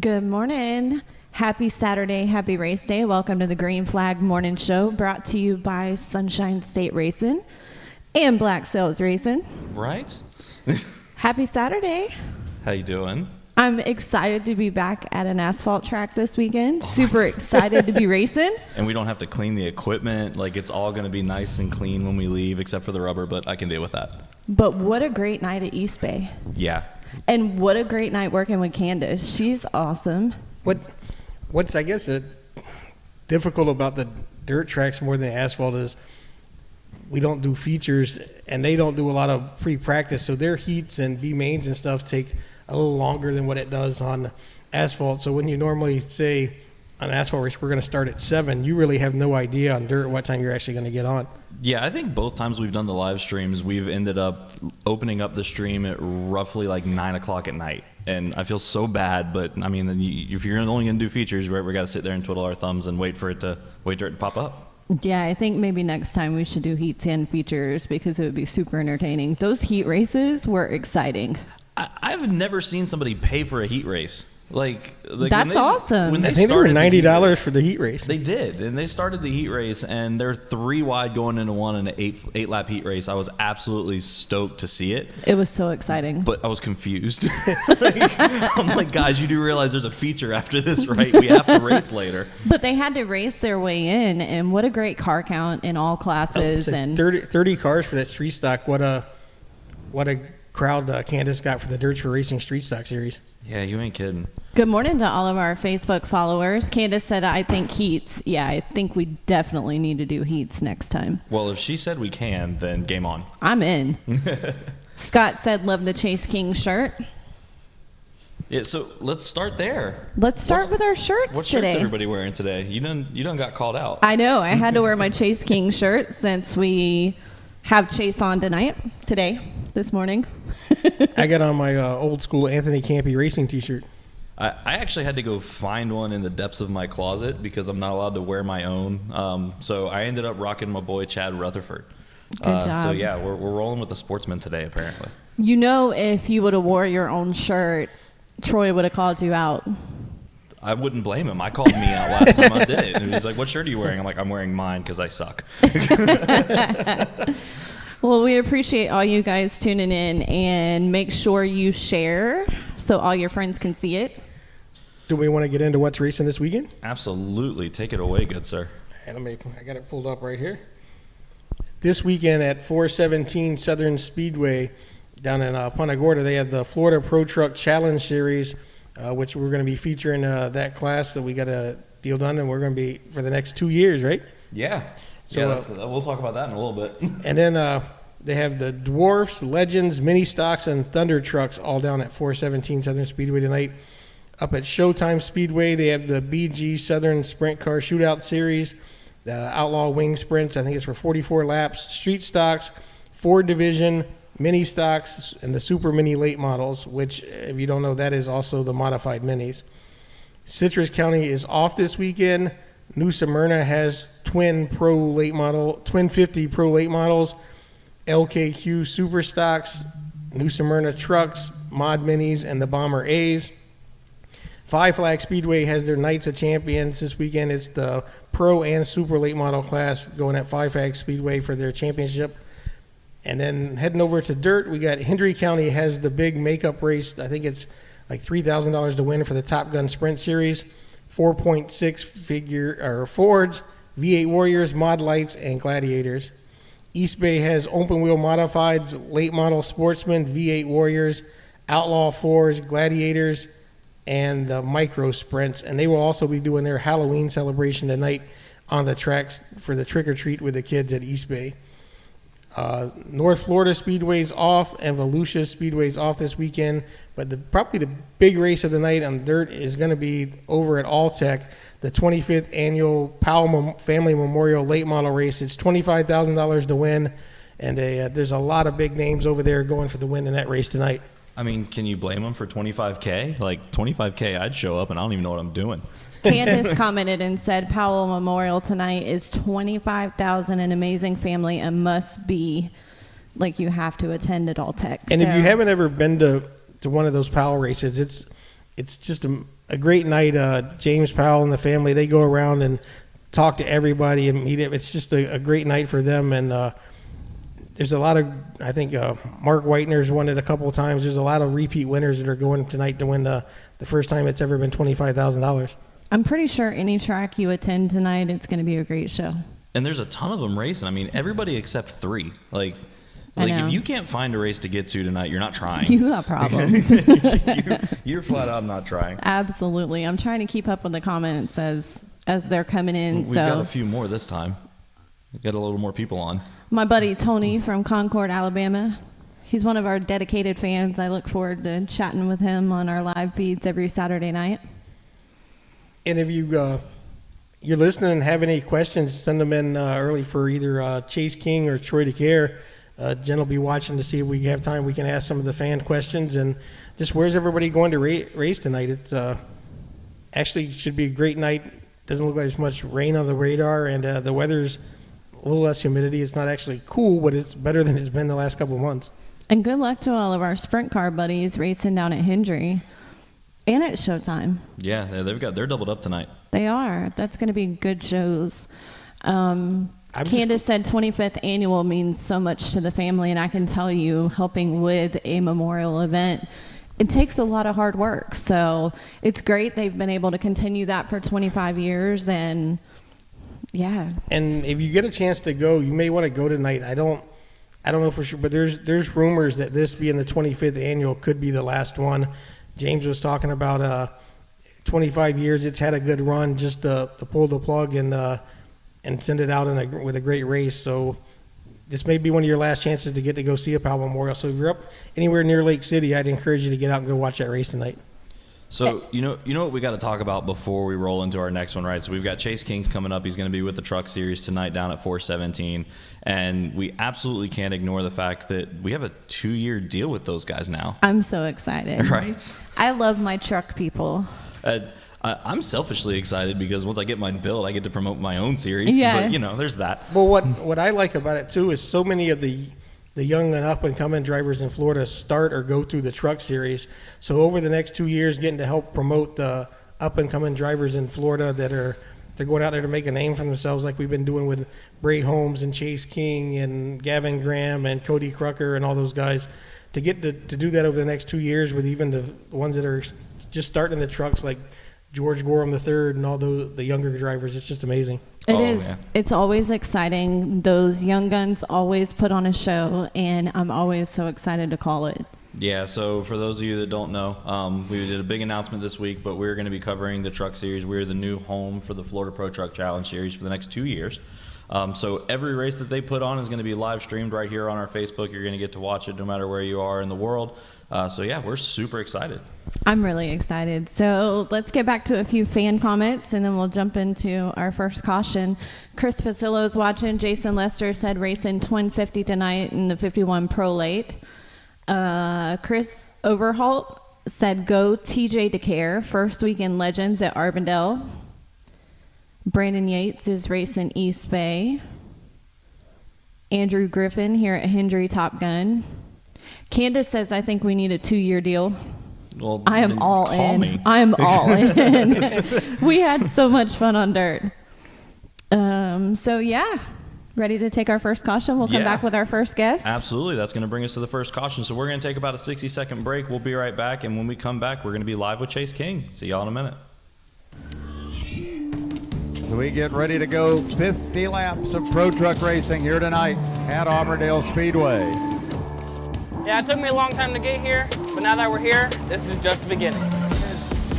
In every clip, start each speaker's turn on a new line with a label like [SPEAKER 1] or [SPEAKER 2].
[SPEAKER 1] Good morning. Happy Saturday. Happy race day. Welcome to the Green Flag Morning Show, brought to you by Sunshine State Racing and Black Sails Racing.
[SPEAKER 2] Right?
[SPEAKER 1] Happy Saturday.
[SPEAKER 2] How you doing?
[SPEAKER 1] I'm excited to be back at an asphalt track this weekend. Super excited to be racing.
[SPEAKER 2] And we don't have to clean the equipment. Like, it's all going to be nice and clean when we leave, except for the rubber, but I can deal with that.
[SPEAKER 1] But what a great night at East Bay.
[SPEAKER 2] Yeah.
[SPEAKER 1] And what a great night working with Candace. She's awesome.
[SPEAKER 3] What's I guess difficult about the dirt tracks more than the asphalt is we don't do features and they don't do a lot of pre-practice, so their heats and B mains and stuff take a little longer than what it does on asphalt. So when you normally say on asphalt race we're going to start at 7, you really have no idea on dirt what time you're actually going to get on.
[SPEAKER 2] Yeah, I think both times we've done the live streams, we've ended up opening up the stream at roughly like 9 o'clock at night. And I feel so bad, but I mean, if you're only going to do features, we got to sit there and twiddle our thumbs and wait for it to pop up.
[SPEAKER 1] Yeah, I think maybe next time we should do heats and features because it would be super entertaining. Those heat races were exciting.
[SPEAKER 2] I've never seen somebody pay for a heat race. Like
[SPEAKER 1] that's awesome.
[SPEAKER 3] When I think they were $90 for the heat race.
[SPEAKER 2] They did, and they started the heat race, and they're 3 wide going into one in an 8 lap heat race. I was absolutely stoked to see it.
[SPEAKER 1] It was so exciting,
[SPEAKER 2] but I was confused. I'm like, guys, you do realize there's a feature after this, right? We have to race later.
[SPEAKER 1] But they had to race their way in, and what a great car count in all classes. And
[SPEAKER 3] 30 cars for that street stock. What a crowd Candace got for the Dirt for Racing Street Stock Series.
[SPEAKER 2] Yeah, you ain't kidding.
[SPEAKER 1] Good morning to all of our Facebook followers. Candace said, I think heats. Yeah, I think we definitely need to do heats next time.
[SPEAKER 2] Well, if she said we can, then game on.
[SPEAKER 1] I'm in. Scott said, love the Chase King shirt.
[SPEAKER 2] Yeah, so let's start there.
[SPEAKER 1] Let's start with our shirts
[SPEAKER 2] what
[SPEAKER 1] today.
[SPEAKER 2] What shirts everybody wearing today? You done got called out.
[SPEAKER 1] I know. I had to wear my Chase King shirt since we have Chase on this morning.
[SPEAKER 3] I got on my old school Anthony Campy racing t-shirt.
[SPEAKER 2] I actually had to go find one in the depths of my closet because I'm not allowed to wear my own. So I ended up rocking my boy Chad Rutherford.
[SPEAKER 1] Good job.
[SPEAKER 2] So yeah, we're rolling with the sportsman today apparently.
[SPEAKER 1] You know, if you would have wore your own shirt, Troy would have called you out.
[SPEAKER 2] I wouldn't blame him. I called me out last time I did it. And he was like, what shirt are you wearing? I'm like, I'm wearing mine because I suck.
[SPEAKER 1] Well, we appreciate all you guys tuning in, and make sure you share so all your friends can see it.
[SPEAKER 3] Do we want to get into what's racing this weekend?
[SPEAKER 2] Absolutely. Take it away, good sir.
[SPEAKER 3] I got it pulled up right here. This weekend at 417 Southern Speedway down in Punta Gorda, they have the Florida Pro Truck Challenge Series, which we're going to be featuring that class that we got a deal done, and we're going to be for the next 2 years, right?
[SPEAKER 2] Yeah. So we'll talk about that in a little bit.
[SPEAKER 3] And then they have the Dwarfs, Legends, Mini Stocks, and Thunder Trucks all down at 417 Southern Speedway tonight. Up at Showtime Speedway, they have the BG Southern Sprint Car Shootout Series, the Outlaw Wing Sprints. I think it's for 44 laps. Street Stocks, Ford Division, Mini Stocks, and the Super Mini Late Models, which, if you don't know, that is also the modified minis. Citrus County is off this weekend. New Smyrna has twin 50 Pro Late Models, LKQ Super Stocks, New Smyrna Trucks, Mod Minis, and the Bomber A's. Five Flag Speedway has their Knights of Champions this weekend. It's the Pro and Super Late Model class going at Five Flag Speedway for their championship. And then heading over to dirt, we got Hendry County has the big makeup race. I think it's like $3,000 to win for the Top Gun Sprint Series. 4.6 figure or Fords, V8 Warriors, Mod Lights, and Gladiators. East Bay has open wheel modifieds, late model sportsmen, V8 Warriors, Outlaw 4s, Gladiators, and the micro sprints. And they will also be doing their Halloween celebration tonight on the tracks for the trick or treat with the kids at East Bay. North Florida Speedway's off and Volusia Speedway's off this weekend, but probably the big race of the night on dirt is going to be over at Alltech, the 25th annual Powell Family Memorial Late Model Race. It's $25,000 to win, and there's a lot of big names over there going for the win in that race tonight.
[SPEAKER 2] I mean, can you blame them for $25K? Like $25K, I'd show up and I don't even know what I'm doing.
[SPEAKER 1] Candace commented and said Powell Memorial tonight is $25,000, an amazing family, and must be like you have to attend at Alltech.
[SPEAKER 3] And if you haven't ever been to one of those Powell races, it's just a great night. James Powell and the family, they go around and talk to everybody and meet it. It's just a great night for them. And there's a lot of, I think Mark Whitener's won it a couple of times. There's a lot of repeat winners that are going tonight to win the first time it's ever been $25,000.
[SPEAKER 1] I'm pretty sure any track you attend tonight, it's going to be a great show.
[SPEAKER 2] And there's a ton of them racing. I mean, everybody except 3. Like if you can't find a race to get to tonight, you're not trying.
[SPEAKER 1] You got problems.
[SPEAKER 2] you're flat out not trying.
[SPEAKER 1] Absolutely. I'm trying to keep up with the comments as they're coming in.
[SPEAKER 2] We've got a few more this time. We've got a little more people on.
[SPEAKER 1] My buddy Tony from Concord, Alabama. He's one of our dedicated fans. I look forward to chatting with him on our live feeds every Saturday night.
[SPEAKER 3] And if you're listening and have any questions, send them in early for either Chase King or Troy DeCare. Jen will be watching to see if we have time. We can ask some of the fan questions. And just where's everybody going to race tonight? It's actually should be a great night. Doesn't look like there's much rain on the radar, and the weather's a little less humidity. It's not actually cool, but it's better than it's been the last couple of months.
[SPEAKER 1] And good luck to all of our sprint car buddies racing down at Hendry and at Showtime.
[SPEAKER 2] Yeah, they're doubled up tonight.
[SPEAKER 1] They are. That's going to be good shows. Candace said 25th annual means so much to the family, and I can tell you, helping with a memorial event, it takes a lot of hard work. So it's great they've been able to continue that for 25 years, and yeah. And
[SPEAKER 3] if you get a chance to go, you may want to go tonight. I don't know for sure, but there's rumors that this being the 25th annual could be the last one. James was talking about 25 years. It's had a good run, just to pull the plug and send it out with a great race. So this may be one of your last chances to get to go see a Powell Memorial. So if you're up anywhere near Lake City, I'd encourage you to get out and go watch that race tonight.
[SPEAKER 2] So you know what we got to talk about before we roll into our next one, right? So we've got Chase King's coming up. He's going to be with the Truck Series tonight down at 417, and we absolutely can't ignore the fact that we have a 2-year deal with those guys now.
[SPEAKER 1] I'm so excited.
[SPEAKER 2] Right?
[SPEAKER 1] I love my truck people.
[SPEAKER 2] I'm selfishly excited because once I get mine built, I get to promote my own series.
[SPEAKER 1] Yeah.
[SPEAKER 2] But there's that.
[SPEAKER 3] Well, what I like about it too is so many of the young and up and coming drivers in Florida start or go through the Truck Series. So over the next 2 years, getting to help promote the up and coming drivers in Florida they're going out there to make a name for themselves, like we've been doing with Bray Holmes and Chase King and Gavin Graham and Cody Crucker and all those guys. To get to do that over the next 2 years with even the ones that are just starting the trucks, like George Gorham III and all the younger drivers, it's just amazing.
[SPEAKER 1] It is. Man. It's always exciting. Those young guns always put on a show, and I'm always so excited to call it.
[SPEAKER 2] Yeah, so for those of you that don't know, we did a big announcement this week, but we're going to be covering the Truck Series. We're the new home for the Florida Pro Truck Challenge Series for the next 2 years. So every race that they put on is going to be live streamed right here on our Facebook. You're going to get to watch it no matter where you are in the world. So yeah, we're super excited. I'm
[SPEAKER 1] really excited. So let's get back to a few fan comments, and then we'll jump into our first caution. Chris Facillo's watching. Jason Lester said racing twin 50 tonight in the 51 Pro Late. Chris Overholt said go TJ DeCare, first weekend Legends at Arbandale. Brandon Yates is racing East Bay. Andrew Griffin here at Hendry Top Gun. Candace says, I think we need a 2-year deal.
[SPEAKER 2] Well,
[SPEAKER 1] I am all in.
[SPEAKER 2] Me.
[SPEAKER 1] I'm all in. We had so much fun on dirt. So yeah, ready to take our first caution? We'll come back with our first guest.
[SPEAKER 2] Absolutely. That's going to bring us to the first caution. So we're going to take about a 60-second break. We'll be right back. And when we come back, we're going to be live with Chase King. See y'all in a minute.
[SPEAKER 4] So we get ready to go 50 laps of pro truck racing here tonight at Auburndale Speedway.
[SPEAKER 5] Yeah, it took me a long time to get here, but now that we're here, this is just the beginning.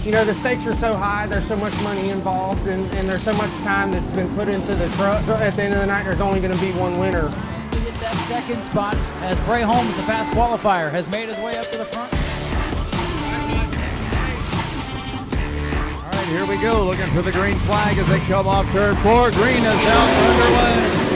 [SPEAKER 6] You know, the stakes are so high, there's so much money involved, and there's so much time that's been put into the truck. So at the end of the night, there's only going to be one winner.
[SPEAKER 7] To hit that second spot as Bray Holmes, the fast qualifier, has made his way up to the front.
[SPEAKER 4] All right, here we go, looking for the green flag as they come off turn 4. Green is out underway.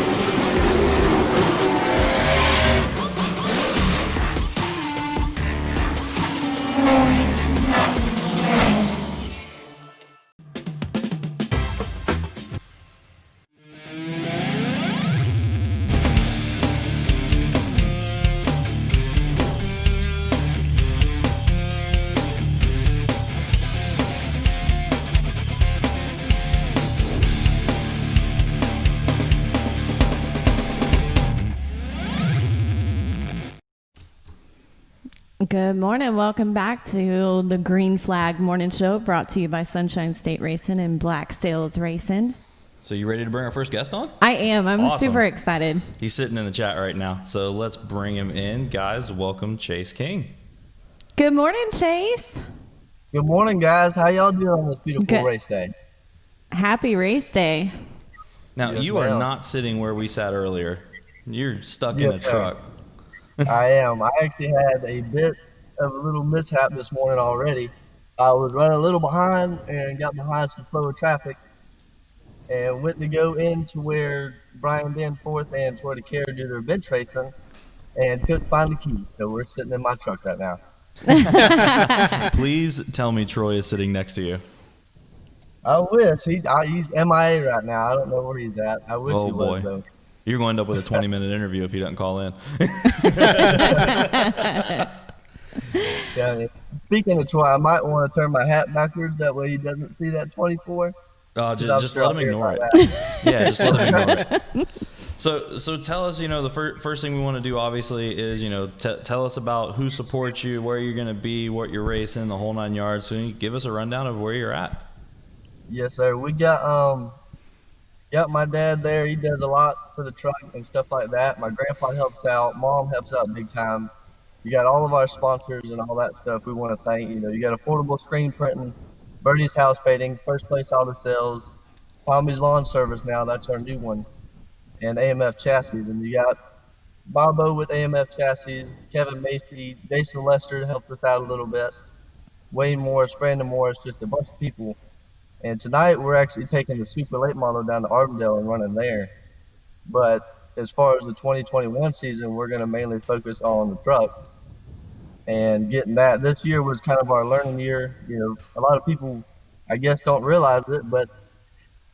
[SPEAKER 1] Good morning. Welcome back to the Green Flag Morning Show, brought to you by Sunshine State Racing and Black Sails Racing.
[SPEAKER 2] So you ready to bring our first guest on?
[SPEAKER 1] I am. I'm
[SPEAKER 2] Awesome.
[SPEAKER 1] super excited.
[SPEAKER 2] He's sitting in the chat right now. So let's bring him in. Guys, welcome Chase King.
[SPEAKER 1] Good morning, Chase.
[SPEAKER 8] Good morning, guys. How y'all doing on this beautiful
[SPEAKER 1] Good.
[SPEAKER 8] race day?
[SPEAKER 1] Happy race day.
[SPEAKER 2] Now,
[SPEAKER 8] Yes,
[SPEAKER 2] you are
[SPEAKER 8] ma'am.
[SPEAKER 2] not sitting where we sat earlier. You're stuck in a
[SPEAKER 8] Yes, sir.
[SPEAKER 2] truck.
[SPEAKER 8] I am. I actually had a bit of a little mishap this morning already. I was running a little behind and got behind some flow of traffic and went to go into where Brian Danforth and Troy DeCare do their bench racing and couldn't find the key. So we're sitting in my truck right now.
[SPEAKER 2] Please tell me Troy is sitting next to you.
[SPEAKER 8] I wish. He's MIA right now. I don't know where he's at. I wish
[SPEAKER 2] Oh,
[SPEAKER 8] he
[SPEAKER 2] boy.
[SPEAKER 8] was, though.
[SPEAKER 2] You're going to end up with a 20-minute interview if he doesn't call in.
[SPEAKER 8] Yeah, speaking of Troy, I might want to turn my hat backwards. That way he doesn't see that 24.
[SPEAKER 2] Just let him ignore it. Yeah, just let him ignore it. So tell us, the first thing we want to do, obviously, is, tell us about who supports you, where you're going to be, what you're racing, the whole 9 yards. So you give us a rundown of where you're at.
[SPEAKER 8] Yes, sir. We got my dad there. He does a lot for the truck and stuff like that. My grandpa helps out. Mom helps out big time. You got all of our sponsors and all that stuff we want to thank. You got Affordable Screen Printing, Birdie's House Painting, First Place Auto Sales, Tommy's Lawn Service now, that's our new one, and AMF Chassis. And you got Bobo with AMF Chassis, Kevin Macy, Jason Lester helped us out a little bit, Wayne Morris, Brandon Morris, just a bunch of people. And tonight we're actually taking the super late model down to Arvindale and running there. But as far as the 2021 season, we're going to mainly focus on the truck and getting that. This year was kind of our learning year. A lot of people, I guess, don't realize it, but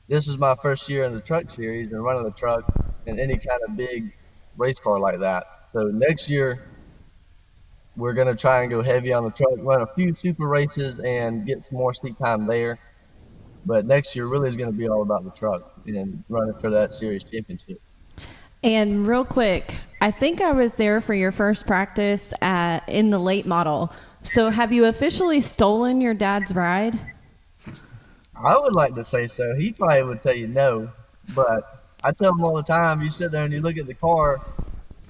[SPEAKER 8] this is my first year in the truck series and running the truck in any kind of big race car like that. So next year, we're going to try and go heavy on the truck, run a few super races and get some more seat time there. But next year really is going to be all about the truck and running for that series championship.
[SPEAKER 1] And real quick, I think I was there for your first practice in the late model. So have you officially stolen your dad's ride?
[SPEAKER 8] I would like to say so. He probably would tell you no. But I tell him all the time, you sit there and you look at the car,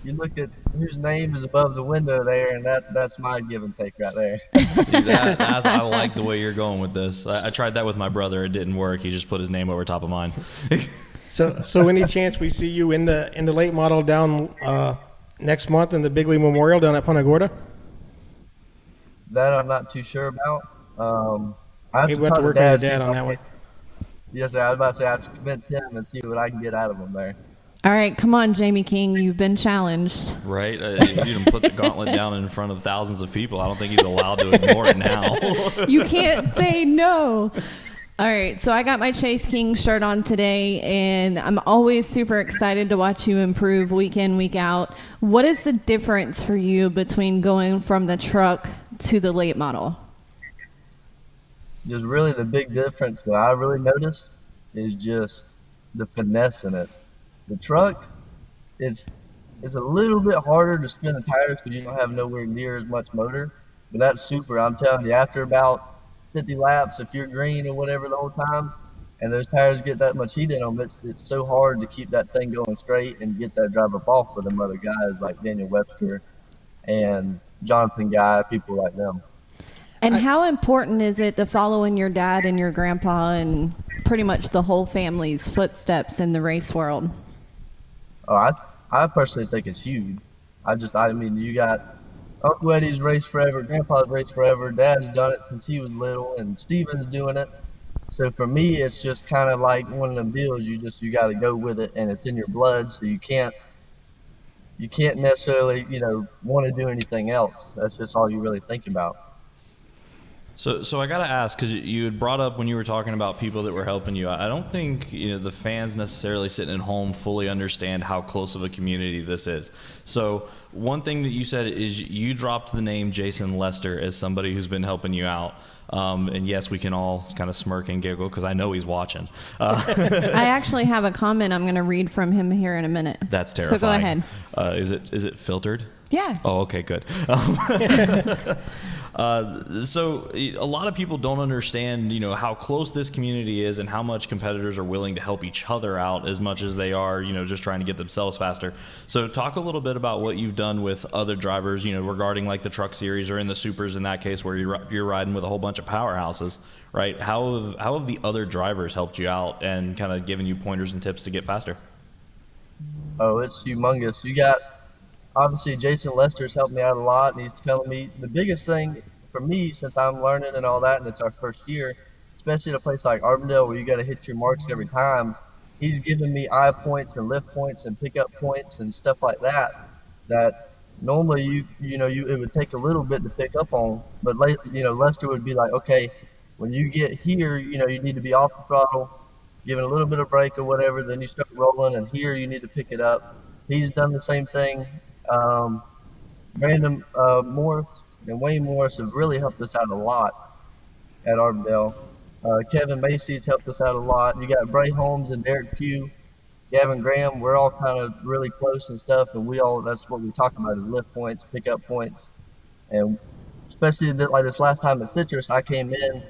[SPEAKER 8] you look at whose name is above the window there, and that's my give and take right there.
[SPEAKER 2] See, I like the way you're going with this. I tried that with my brother. It didn't work. He just put his name over top of mine.
[SPEAKER 3] So any chance we see you in the late model down next month in the Bigley Memorial down at Punta Gorda?
[SPEAKER 8] That I'm not too sure about. I have
[SPEAKER 3] Maybe
[SPEAKER 8] to
[SPEAKER 3] we'll have
[SPEAKER 8] talk
[SPEAKER 3] to
[SPEAKER 8] to
[SPEAKER 3] work on your
[SPEAKER 8] Dad, see
[SPEAKER 3] dad
[SPEAKER 8] if
[SPEAKER 3] on
[SPEAKER 8] I
[SPEAKER 3] that
[SPEAKER 8] can-
[SPEAKER 3] one.
[SPEAKER 8] Yes, sir. I was about to say I have to convince him and see what I can get out of him there.
[SPEAKER 1] All right, come on, Jamie King. You've been challenged.
[SPEAKER 2] Right? You didn't put the gauntlet down in front of thousands of people. I don't think he's allowed to ignore it now.
[SPEAKER 1] You can't say no. All right, so I got my Chase King shirt on today, and I'm always super excited to watch you improve week in, week out. What is the difference for you between going from the truck to the late model?
[SPEAKER 8] Just really the big difference that I really noticed is just the finesse in it. The truck, it's a little bit harder to spin the tires because you don't have nowhere near as much motor. But that's super. I'm telling you, after about 50 laps, if you're green or whatever the whole time, and those tires get that much heat in them, it's so hard to keep that thing going straight and get that drive up off for them other guys like Daniel Webster and Jonathan Guy, people like them.
[SPEAKER 1] And how important is it to follow in your dad and your grandpa and pretty much the whole family's footsteps in the race world?
[SPEAKER 8] Oh, I personally think it's huge. I mean, you got Uncle Eddie's raced forever, Grandpa's raced forever, Dad's done it since he was little, and Steven's doing it. So for me, it's just kind of like one of them deals. You got to go with it, and it's in your blood, so you can't necessarily want to do anything else. That's just all you really think about.
[SPEAKER 2] So I got to ask, because you had brought up when you were talking about people that were helping you, I don't think the fans necessarily sitting at home fully understand how close of a community this is. So one thing that you said is you dropped the name Jason Lester as somebody who's been helping you out. And yes, we can all kind of smirk and giggle because I know he's watching.
[SPEAKER 1] I actually have a comment I'm going to read from him here in a minute.
[SPEAKER 2] That's terrifying.
[SPEAKER 1] So go ahead.
[SPEAKER 2] Is it filtered?
[SPEAKER 1] Yeah.
[SPEAKER 2] Oh, okay, good. So a lot of people don't understand, how close this community is and how much competitors are willing to help each other out as much as they are, just trying to get themselves faster. So talk a little bit about what you've done with other drivers, regarding like the truck series or in the supers in that case where you're riding with a whole bunch of powerhouses, right? How have the other drivers helped you out and kind of given you pointers and tips to get faster?
[SPEAKER 8] Oh, it's humongous. You got obviously Jason Lester's helped me out a lot, and he's telling me the biggest thing for me since I'm learning and all that, and it's our first year, especially at a place like Arbondale where you got to hit your marks every time. He's giving me eye points and lift points and pickup points and stuff like that. That normally you it would take a little bit to pick up on, but Lester would be like, okay, when you get here, you need to be off the throttle, giving a little bit of brake or whatever, then you start rolling, and here you need to pick it up. He's done the same thing. Brandon Morris and Wayne Morris have really helped us out a lot at Arbondale. Kevin Macy's helped us out a lot. You got Bray Holmes and Derek Pugh, Gavin Graham. We're all kind of really close and stuff, and that's what we talk about is lift points, pickup points. And especially like this last time at Citrus, I came in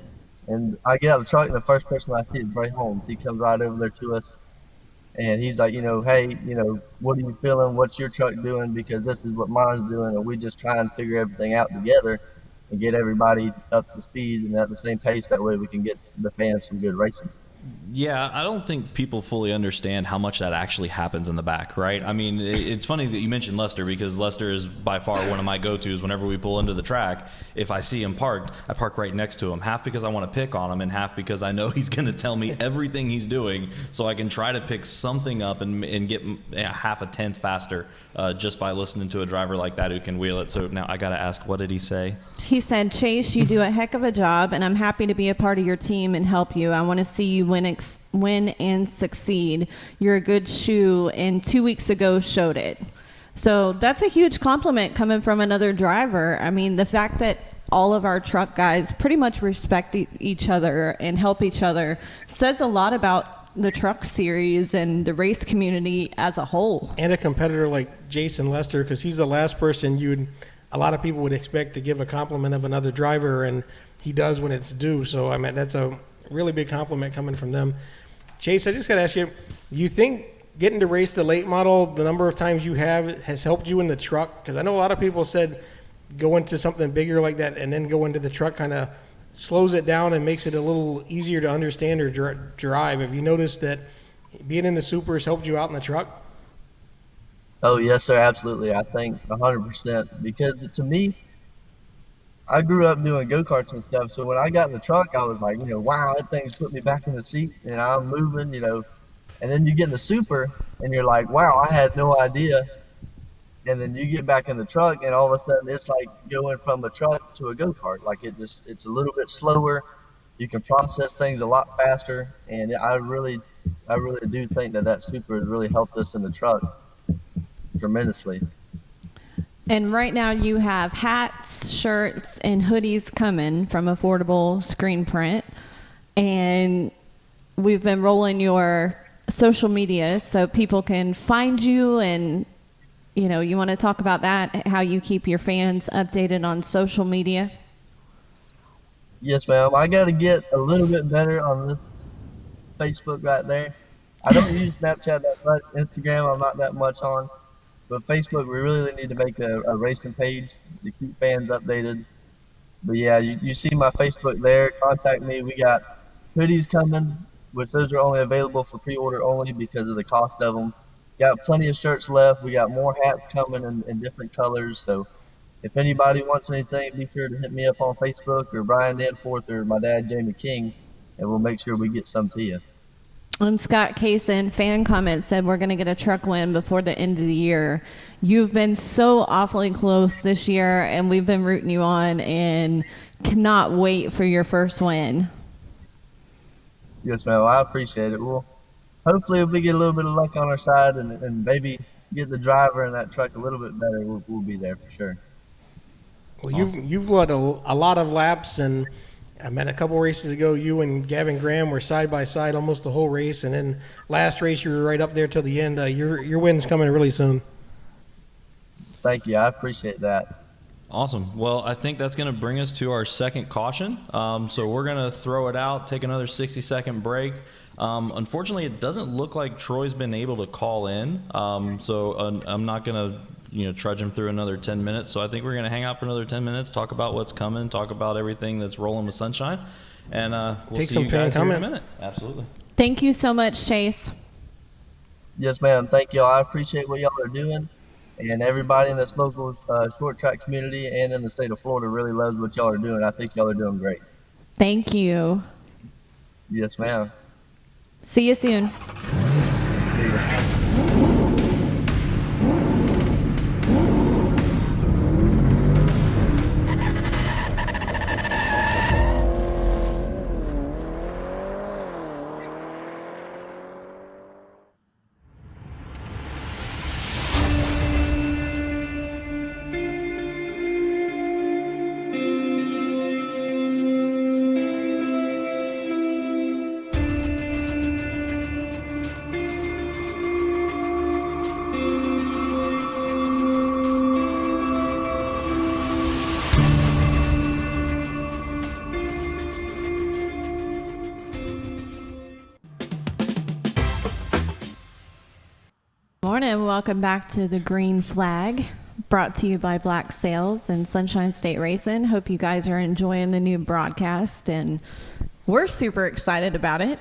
[SPEAKER 8] and I get out of the truck, and the first person I see is Bray Holmes. He comes right over there to us. And he's like, hey, what are you feeling? What's your truck doing? Because this is what mine's doing. And we just try and figure everything out together and get everybody up to speed and at the same pace. That way we can get the fans some good racing.
[SPEAKER 2] Yeah, I don't think people fully understand how much that actually happens in the back, right? I mean, it's funny that you mentioned Lester because Lester is by far one of my go-tos whenever we pull into the track. If I see him parked, I park right next to him, half because I want to pick on him and half because I know he's going to tell me everything he's doing so I can try to pick something up and get half a tenth faster just by listening to a driver like that who can wheel it. So now I got to ask, what did he say?
[SPEAKER 1] He said, Chase, you do a heck of a job, and I'm happy to be a part of your team and help you. I want to see you win and succeed. You're a good shoe, and 2 weeks ago showed it. So that's a huge compliment coming from another driver. I mean, the fact that all of our truck guys pretty much respect each other and help each other says a lot about the truck series and the race community as a whole.
[SPEAKER 3] And a competitor like Jason Lester, because he's the last person a lot of people would expect to give a compliment of another driver, and he does when it's due. So, I mean, that's a really big compliment coming from them. Chase, I just got to ask you, do you think getting to race the late model, the number of times you have, has helped you in the truck? Because I know a lot of people said go into something bigger like that and then go into the truck kind of slows it down and makes it a little easier to understand or drive. Have you noticed that being in the supers helped you out in the truck?
[SPEAKER 8] Oh, yes, sir, absolutely. I think 100%. Because to me, I grew up doing go-karts and stuff, so when I got in the truck, I was like, wow, that thing's put me back in the seat, and I'm moving, And then you get in the super, and you're like, wow, I had no idea. And then you get back in the truck, and all of a sudden, it's like going from a truck to a go-kart. Like it's a little bit slower. You can process things a lot faster, and I really do think that super has really helped us in the truck tremendously.
[SPEAKER 1] And right now you have hats, shirts, and hoodies coming from Affordable Screen Print. And we've been rolling your social media so people can find you, and you want to talk about that, how you keep your fans updated on social media?
[SPEAKER 8] Yes, ma'am. I got to get a little bit better on this Facebook right there. I don't use Snapchat that much. Instagram, I'm not that much on. But Facebook, we really need to make a racing page to keep fans updated. But yeah, you see my Facebook there. Contact me. We got hoodies coming, which those are only available for pre-order only because of the cost of them. Got plenty of shirts left. We got more hats coming in different colors. So if anybody wants anything, be sure to hit me up on Facebook or Brian Danforth or my dad, Jamie King, and we'll make sure we get some to you.
[SPEAKER 1] And Scott Kaysen, fan comment, said we're going to get a truck win before the end of the year. You've been so awfully close this year, and we've been rooting you on and cannot wait for your first win.
[SPEAKER 8] Yes, ma'am. I appreciate it. Well, hopefully if we get a little bit of luck on our side and maybe get the driver in that truck a little bit better, we'll be there for sure.
[SPEAKER 3] Well, you've led a lot of laps, and I met a couple races ago. You and Gavin Graham were side by side almost the whole race, and then last race you were right up there till the end. Your win's coming really soon.
[SPEAKER 8] Thank you. I appreciate that.
[SPEAKER 2] Awesome. Well, I think that's going to bring us to our second caution. So we're going to throw it out, take another 60-second break. Unfortunately, it doesn't look like Troy's been able to call in. So I'm not going to trudge him through another 10 minutes. So I think we're going to hang out for another 10 minutes, talk about what's coming, talk about everything that's rolling with Sunshine. And we'll
[SPEAKER 3] Take
[SPEAKER 2] see
[SPEAKER 3] some
[SPEAKER 2] you guys
[SPEAKER 3] fan
[SPEAKER 2] here in a
[SPEAKER 3] comments.
[SPEAKER 2] minute. Absolutely.
[SPEAKER 1] Thank you so much, Chase.
[SPEAKER 8] Yes, ma'am. Thank y'all. I appreciate what y'all are doing. And everybody in this local short track community and in the state of Florida really loves what y'all are doing. I think y'all are doing great.
[SPEAKER 1] Thank you.
[SPEAKER 8] Yes, ma'am.
[SPEAKER 1] See you soon. Morning, welcome back to the Green Flag, brought to you by Black Sails and Sunshine State Racing. Hope you guys are enjoying the new broadcast, and we're super excited about it.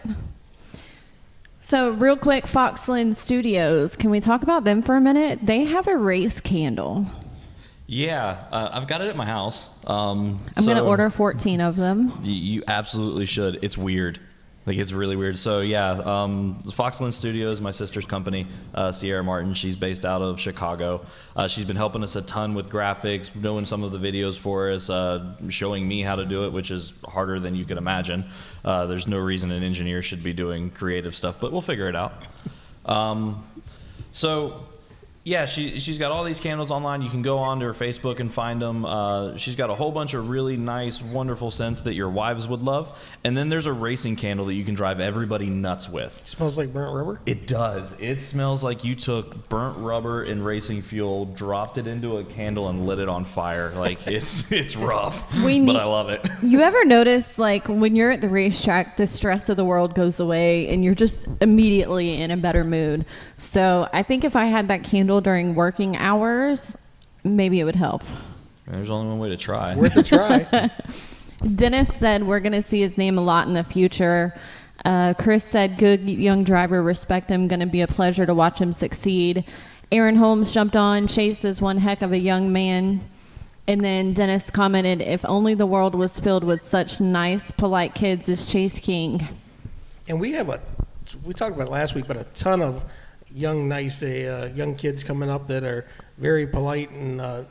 [SPEAKER 1] So real quick, Foxland Studios, can we talk about them for a minute? They have a race candle.
[SPEAKER 2] Yeah, I've got it at my house.
[SPEAKER 1] I'm going to order 14 of them.
[SPEAKER 2] You absolutely should. It's weird. Like, it's really weird. So, yeah, Foxland Studios, my sister's company, Sierra Martin. She's based out of Chicago. She's been helping us a ton with graphics, doing some of the videos for us, showing me how to do it, which is harder than you could imagine. There's no reason an engineer should be doing creative stuff, but we'll figure it out. Yeah, she's got all these candles online. You can go onto her Facebook and find them. She's got a whole bunch of really nice, wonderful scents that your wives would love. And then there's a racing candle that you can drive everybody nuts with.
[SPEAKER 3] It smells like burnt rubber.
[SPEAKER 2] It does. It smells like you took burnt rubber and racing fuel, dropped it into a candle, and lit it on fire. Like, it's rough, but I love it.
[SPEAKER 1] You ever notice, like, when you're at the racetrack, the stress of the world goes away, and you're just immediately in a better mood. So I think if I had that candle during working hours, maybe it would help.
[SPEAKER 2] There's only one way to try.
[SPEAKER 3] Worth a try.
[SPEAKER 1] Dennis said we're going to see his name a lot in the future. Chris said, good young driver, respect him. Going to be a pleasure to watch him succeed. Aaron Holmes jumped on. Chase is one heck of a young man. And then Dennis commented, if only the world was filled with such nice, polite kids as Chase King.
[SPEAKER 3] And we talked about it last week, but a ton of young, nice, young kids coming up that are very polite and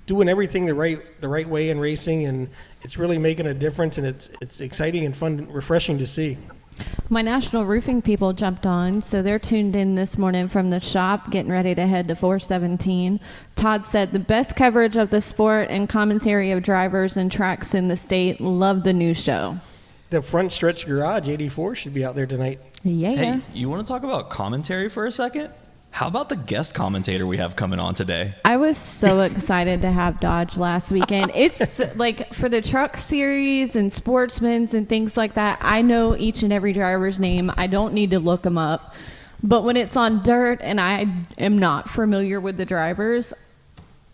[SPEAKER 3] doing everything the right way in racing, and it's really making a difference, and it's exciting and fun and refreshing to see.
[SPEAKER 1] My National Roofing people jumped on, so they're tuned in this morning from the shop, getting ready to head to 417. Todd said, the best coverage of the sport and commentary of drivers and tracks in the state. Love the new show.
[SPEAKER 3] The Front Stretch Garage 84 should be out there tonight.
[SPEAKER 1] Yeah.
[SPEAKER 2] Hey, you want to talk about commentary for a second? How about the guest commentator we have coming on today?
[SPEAKER 1] I was so excited to have Dodge last weekend. It's like for the truck series and sportsmen's and things like that, I know each and every driver's name. I don't need to look them up. But when it's on dirt and I am not familiar with the drivers,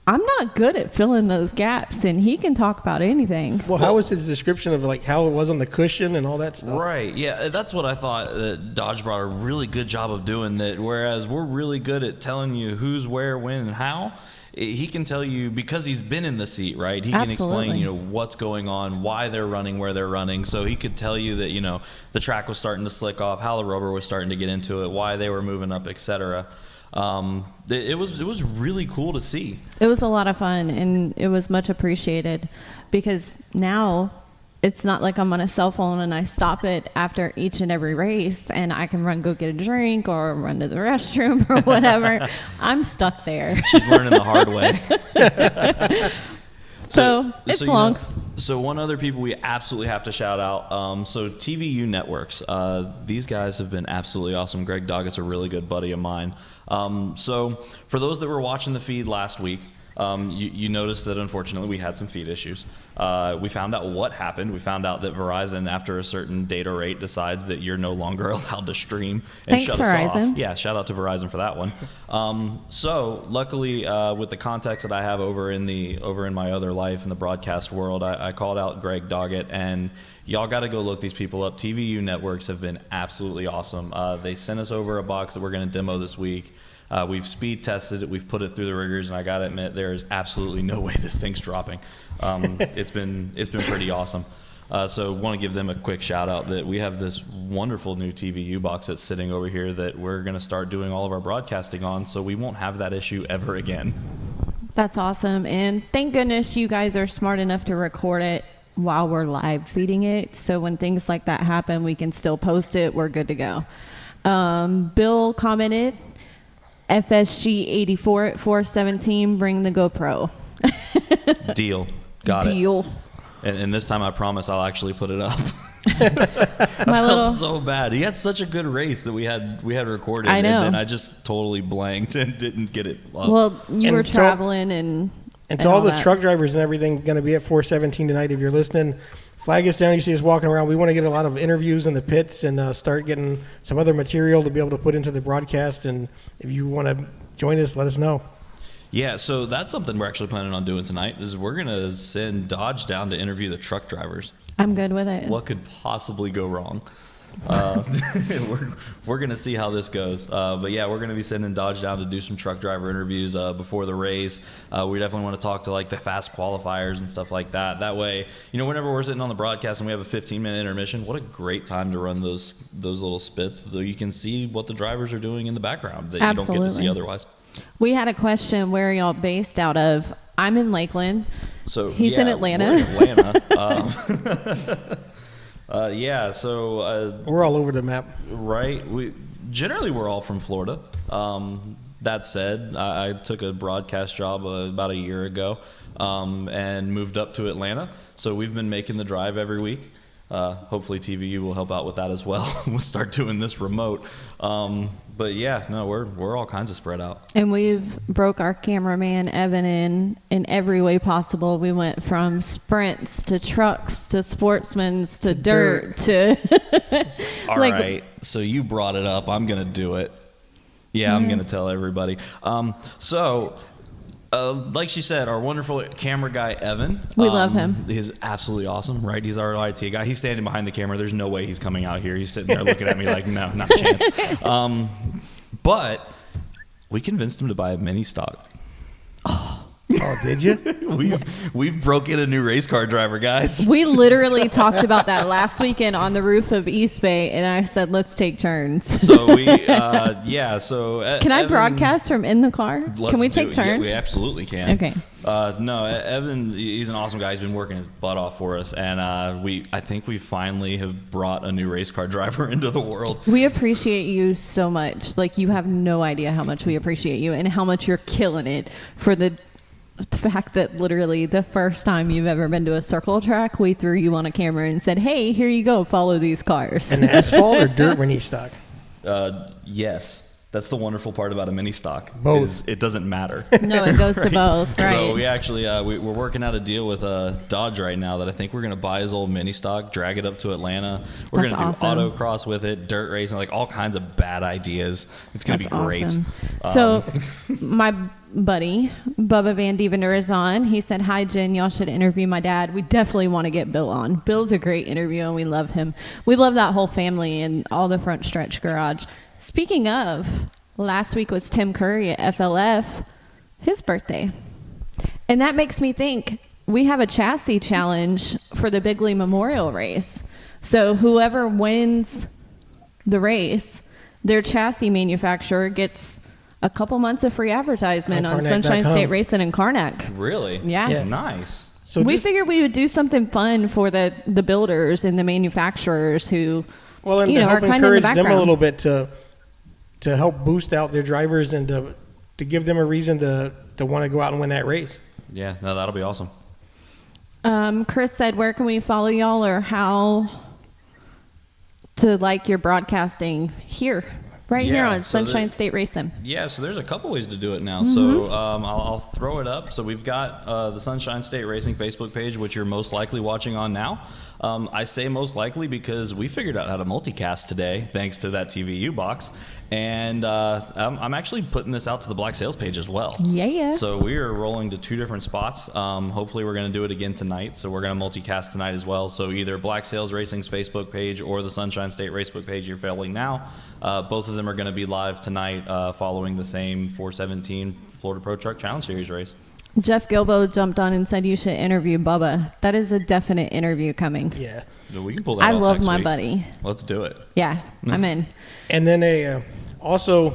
[SPEAKER 1] I'm not good at filling those gaps, and he can talk about anything.
[SPEAKER 3] Well, how was his description of like how it was on the cushion and all that stuff?
[SPEAKER 2] Right, yeah, that's what I thought that Dodge brought a really good job of doing, that whereas we're really good at telling you who's, where, when, and how, he can tell you, because he's been in the seat, right? He can explain, what's going on, why they're running, where they're running. So he could tell you that, the track was starting to slick off, how the rubber was starting to get into it, why they were moving up, etc. It was really cool to see.
[SPEAKER 1] It was a lot of fun, and it was much appreciated, because now it's not like I'm on a cell phone and I stop it after each and every race and I can go get a drink or run to the restroom or whatever. I'm stuck there.
[SPEAKER 2] She's learning the hard way.
[SPEAKER 1] So it's long.
[SPEAKER 2] So one other people we absolutely have to shout out. So TVU Networks. These guys have been absolutely awesome. Greg Doggett's a really good buddy of mine. So for those that were watching the feed last week, You noticed that unfortunately we had some feed issues. We found out what happened. We found out that Verizon, after a certain data rate, decides that you're no longer allowed to stream and
[SPEAKER 1] Thanks,
[SPEAKER 2] shut
[SPEAKER 1] Verizon.
[SPEAKER 2] us off. Yeah, shout out to Verizon for that one. So luckily, with the contacts that I have over in my other life in the broadcast world, I called out Greg Doggett, and y'all got to go look these people up. TVU Networks have been absolutely awesome. They sent us over a box that we're going to demo this week. We've speed tested it. We've put it through the rigors, and I got to admit, there is absolutely no way this thing's dropping. It's been pretty awesome. So want to give them a quick shout out that we have this wonderful new TVU box that's sitting over here that we're going to start doing all of our broadcasting on, so we won't have that issue ever again.
[SPEAKER 1] That's awesome. And thank goodness you guys are smart enough to record it while we're live feeding it. So when things like that happen, we can still post it. We're good to go. Bill commented, FSG 84 at 417, bring the GoPro.
[SPEAKER 2] Deal. Got it.
[SPEAKER 1] Deal.
[SPEAKER 2] And this time I promise I'll actually put it up.
[SPEAKER 1] My
[SPEAKER 2] I
[SPEAKER 1] little
[SPEAKER 2] felt so bad. He had such a good race that we had recorded,
[SPEAKER 1] I know.
[SPEAKER 2] and then I just totally blanked and didn't get it up.
[SPEAKER 1] Well, you
[SPEAKER 3] And
[SPEAKER 1] were
[SPEAKER 3] to-
[SPEAKER 1] traveling and
[SPEAKER 3] And to all the
[SPEAKER 1] that.
[SPEAKER 3] truck drivers and everything going to be at 417 tonight, if you're listening, flag us down. You see us walking around. We want to get a lot of interviews in the pits and start getting some other material to be able to put into the broadcast. And if you want to join us, let us know.
[SPEAKER 2] Yeah, so that's something we're actually planning on doing tonight. Is we're gonna send Dodge down to interview the truck drivers.
[SPEAKER 1] I'm good with it.
[SPEAKER 2] What could possibly go wrong? We're gonna see how this goes. But yeah, we're gonna be sending Dodge down to do some truck driver interviews before the race. We definitely want to talk to like the fast qualifiers and stuff like that. That way, whenever we're sitting on the broadcast and we have a 15-minute intermission, what a great time to run those little spits, so you can see what the drivers are doing in the background that you don't get to see
[SPEAKER 1] Absolutely.
[SPEAKER 2] otherwise.
[SPEAKER 1] We had a question, where are y'all based out of? I'm in Lakeland.
[SPEAKER 2] So
[SPEAKER 1] He's in Atlanta.
[SPEAKER 2] We're in Atlanta. So
[SPEAKER 3] We're all over the map.
[SPEAKER 2] right. We're all from Florida. That said, I took a broadcast job about a year ago and moved up to Atlanta. So we've been making the drive every week. Hopefully TVU will help out with that as well. We'll start doing this remote. But yeah, no, we're all kinds of spread out.
[SPEAKER 1] And we've broke our cameraman Evan in every way possible. We went from sprints to trucks to sportsmen's to dirt to
[SPEAKER 2] All right. So you brought it up. I'm going to do it. Yeah, I'm going to tell everybody. Like she said, our wonderful camera guy, Evan.
[SPEAKER 1] We love him.
[SPEAKER 2] He's absolutely awesome, right? He's our IT guy. He's standing behind the camera. There's no way he's coming out here. He's sitting there looking at me like, no, not a chance. But we convinced him to buy a mini stock.
[SPEAKER 3] Oh, did you?
[SPEAKER 2] We've broken a new race car driver, guys.
[SPEAKER 1] We literally talked about that last weekend on the roof of East Bay, and I said, let's take turns.
[SPEAKER 2] So we,
[SPEAKER 1] Can I
[SPEAKER 2] Evan,
[SPEAKER 1] broadcast from in the car? Can we take
[SPEAKER 2] Yeah,
[SPEAKER 1] turns?
[SPEAKER 2] we absolutely can.
[SPEAKER 1] Okay.
[SPEAKER 2] No, Evan, he's an awesome guy. He's been working his butt off for us, and I think we finally have brought a new race car driver into the world.
[SPEAKER 1] We appreciate you so much. Like, you have no idea how much we appreciate you and how much you're killing it for the fact that literally the first time you've ever been to a circle track, we threw you on a camera and said, hey, here you go, follow these cars.
[SPEAKER 3] And asphalt or dirt mini stock?
[SPEAKER 2] Yes. That's the wonderful part about a mini stock.
[SPEAKER 3] Both.
[SPEAKER 2] Is it doesn't matter.
[SPEAKER 1] No, it goes to both, right?
[SPEAKER 2] So we actually we're working out a deal with Dodge right now that I think we're going to buy his old mini stock, drag it up to Atlanta. We're going
[SPEAKER 1] That's
[SPEAKER 2] to do
[SPEAKER 1] awesome.
[SPEAKER 2] autocross with it, dirt racing, like all kinds of bad ideas. It's going to be
[SPEAKER 1] That's
[SPEAKER 2] great.
[SPEAKER 1] awesome. So my buddy, Bubba Van Devender, is on. He said, hi, Jen, y'all should interview my dad. We definitely want to get Bill on. Bill's a great interview, and we love him. We love that whole family and all the front stretch garage. Speaking of, last week was Tim Curry at FLF, his birthday. And that makes me think we have a chassis challenge for the Bigley Memorial Race. So whoever wins the race, their chassis manufacturer gets a couple months of free advertisement on Sunshine
[SPEAKER 3] Karnac.com.
[SPEAKER 1] State Racing in Karnac.
[SPEAKER 2] Really?
[SPEAKER 1] Yeah.
[SPEAKER 3] Yeah.
[SPEAKER 2] Nice.
[SPEAKER 3] So
[SPEAKER 1] We
[SPEAKER 3] just,
[SPEAKER 1] figured we would do something fun for the builders and the manufacturers who,
[SPEAKER 3] well, and
[SPEAKER 1] you
[SPEAKER 3] to
[SPEAKER 1] know, are
[SPEAKER 3] help
[SPEAKER 1] kind of in the
[SPEAKER 3] encourage them a
[SPEAKER 1] background.
[SPEAKER 3] little bit to help boost out their drivers and to give them a reason to want to go out and win that race.
[SPEAKER 2] Yeah, no, that'll be awesome.
[SPEAKER 1] Chris said, where can we follow y'all or how to like your broadcasting here? Right here
[SPEAKER 2] Yeah,
[SPEAKER 1] on
[SPEAKER 2] so
[SPEAKER 1] Sunshine State Racing.
[SPEAKER 2] Yeah, so there's a couple ways to do it now. So I'll throw it up. So we've got the Sunshine State Racing Facebook page, which you're most likely watching on now. I say most likely because we figured out how to multicast today, thanks to that TVU box. And I'm actually putting this out to the Black Sales page as well.
[SPEAKER 1] Yeah.
[SPEAKER 2] So we are rolling to 2 different spots. Hopefully we're going to do it again tonight. So we're going to multicast tonight as well. So either Black Sales Racing's Facebook page or the Sunshine State Facebook page you're following now. Both of them are going to be live tonight following the same 417 Florida Pro Truck Challenge Series race.
[SPEAKER 1] Jeff Gilbo jumped on and said you should interview Bubba. That is a definite interview coming.
[SPEAKER 3] Yeah.
[SPEAKER 2] We can pull that
[SPEAKER 1] I
[SPEAKER 2] off
[SPEAKER 1] love
[SPEAKER 2] next
[SPEAKER 1] my
[SPEAKER 2] week.
[SPEAKER 1] buddy.
[SPEAKER 2] Let's do it.
[SPEAKER 1] Yeah, I'm in.
[SPEAKER 3] And then also,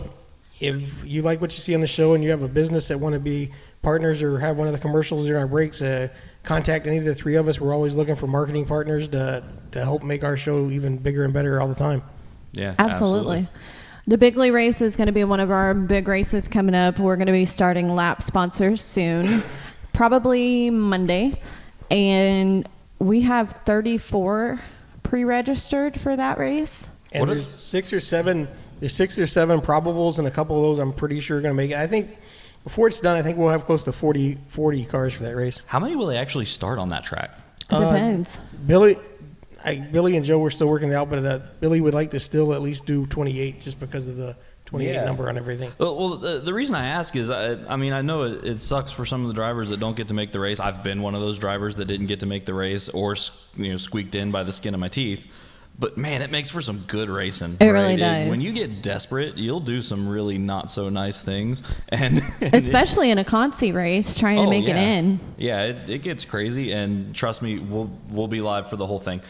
[SPEAKER 3] if you like what you see on the show and you have a business that want to be partners or have one of the commercials during our breaks, contact any of the 3 of us. We're always looking for marketing partners to help make our show even bigger and better all the time.
[SPEAKER 2] Yeah,
[SPEAKER 1] Absolutely. The Bigley race is going to be one of our big races coming up. We're going to be starting lap sponsors soon, probably Monday. And we have 34 pre-registered for that race.
[SPEAKER 3] And there's 6 or 7 probables, and a couple of those I'm pretty sure are going to make it. I think before it's done, I think we'll have close to 40 cars for that race.
[SPEAKER 2] How many will they actually start on that track?
[SPEAKER 1] Depends.
[SPEAKER 3] Billy and Joe were still working it out, but Billy would like to still at least do 28 just because of the 28 number on everything.
[SPEAKER 2] Well, the reason I ask is, I know it sucks for some of the drivers that don't get to make the race. I've been one of those drivers that didn't get to make the race or squeaked in by the skin of my teeth. But, man, it makes for some good racing.
[SPEAKER 1] It really does.
[SPEAKER 2] When you get desperate, you'll do some really not so nice things. And
[SPEAKER 1] Especially in a Concy race, trying to make it in.
[SPEAKER 2] Yeah, it gets crazy. And trust me, we'll be live for the whole thing.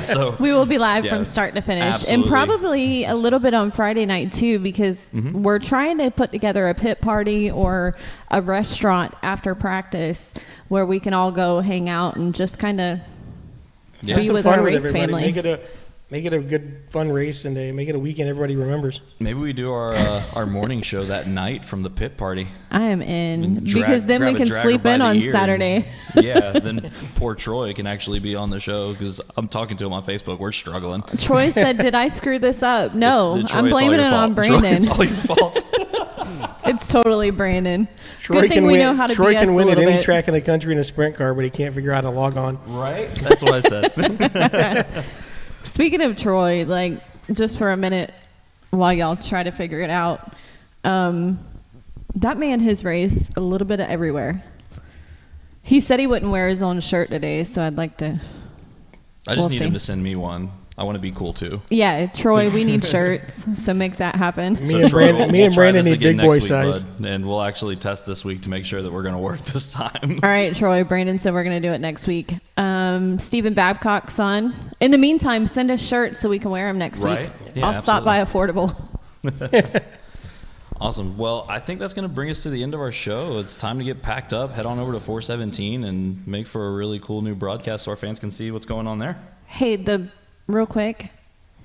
[SPEAKER 2] So
[SPEAKER 1] we will be live from start to finish.
[SPEAKER 2] Absolutely.
[SPEAKER 1] And probably a little bit on Friday night, too, because we're trying to put together a pit party or a restaurant after practice where we can all go hang out and just kind of be with our race family.
[SPEAKER 3] Make it a good fun race, and make it a weekend everybody remembers.
[SPEAKER 2] Maybe we do our morning show that night from the pit party.
[SPEAKER 1] I am in, because then we can sleep in on Saturday.
[SPEAKER 2] Then poor Troy can actually be on the show, because I'm talking to him on Facebook. We're struggling.
[SPEAKER 1] Troy said, "Did I screw this up?" No,
[SPEAKER 2] Troy,
[SPEAKER 1] I'm blaming it on Brandon.
[SPEAKER 2] Troy, it's all your fault.
[SPEAKER 1] It's totally Brandon.
[SPEAKER 3] Troy
[SPEAKER 1] Good thing we know how to
[SPEAKER 3] Troy
[SPEAKER 1] BS
[SPEAKER 3] can win
[SPEAKER 1] a
[SPEAKER 3] at
[SPEAKER 1] little
[SPEAKER 3] any
[SPEAKER 1] bit.
[SPEAKER 3] track in the country in a sprint car, but he can't figure out how to log on.
[SPEAKER 2] Right? That's what I said.
[SPEAKER 1] Speaking of Troy, just for a minute while y'all try to figure it out, that man has raced a little bit of everywhere. He said he wouldn't wear his own shirt today, so I'd like to.
[SPEAKER 2] I just need him to send me one. I want to be cool too.
[SPEAKER 1] Yeah, Troy, we need shirts, so make that happen.
[SPEAKER 3] Me and Brandon need big boy size.
[SPEAKER 2] And we'll actually test this week to make sure that we're going to work this time.
[SPEAKER 1] All right, Troy. Brandon said we're going to do it next week. Stephen Babcock's son. In the meantime, send us shirts so we can wear them next week.
[SPEAKER 2] Yeah,
[SPEAKER 1] I'll stop by Affordable.
[SPEAKER 2] Awesome. Well, I think that's going to bring us to the end of our show. It's time to get packed up, head on over to 417, and make for a really cool new broadcast so our fans can see what's going on there.
[SPEAKER 1] Hey, real quick,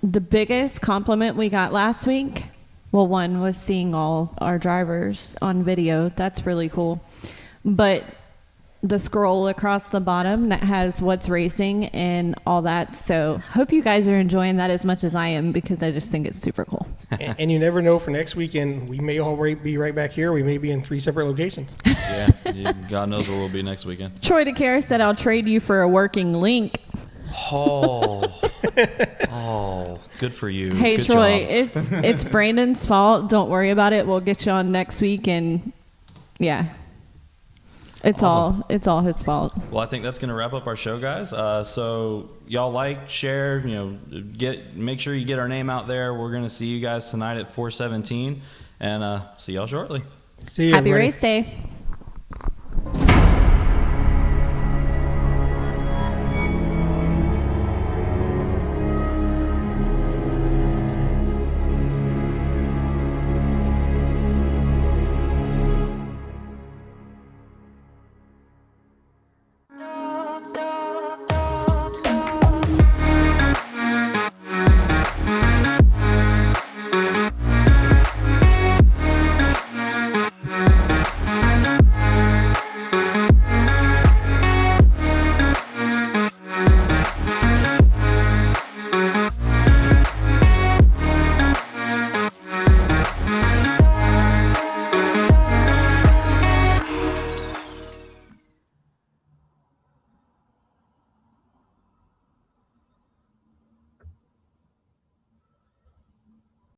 [SPEAKER 1] the biggest compliment we got last week, well, one was seeing all our drivers on video. That's really cool. But the scroll across the bottom that has what's racing and all that. So hope you guys are enjoying that as much as I am, because I just think it's super cool.
[SPEAKER 3] And you never know, for next weekend, we may all be right back here. We may be in 3 separate locations.
[SPEAKER 2] Yeah, God knows where we'll be next weekend.
[SPEAKER 1] Troy DeCare said, "I'll trade you for a working link."
[SPEAKER 2] Oh, good for you.
[SPEAKER 1] Hey,
[SPEAKER 2] good
[SPEAKER 1] Troy,
[SPEAKER 2] job.
[SPEAKER 1] it's Brandon's fault. Don't worry about it. We'll get you on next week, and yeah, it's
[SPEAKER 2] Awesome.
[SPEAKER 1] all his fault.
[SPEAKER 2] Well, I think that's going to wrap up our show, guys. So y'all share, make sure you get our name out there. We're going to see you guys tonight at 417, and see y'all shortly.
[SPEAKER 3] See you.
[SPEAKER 1] Happy
[SPEAKER 3] everybody.
[SPEAKER 1] race day.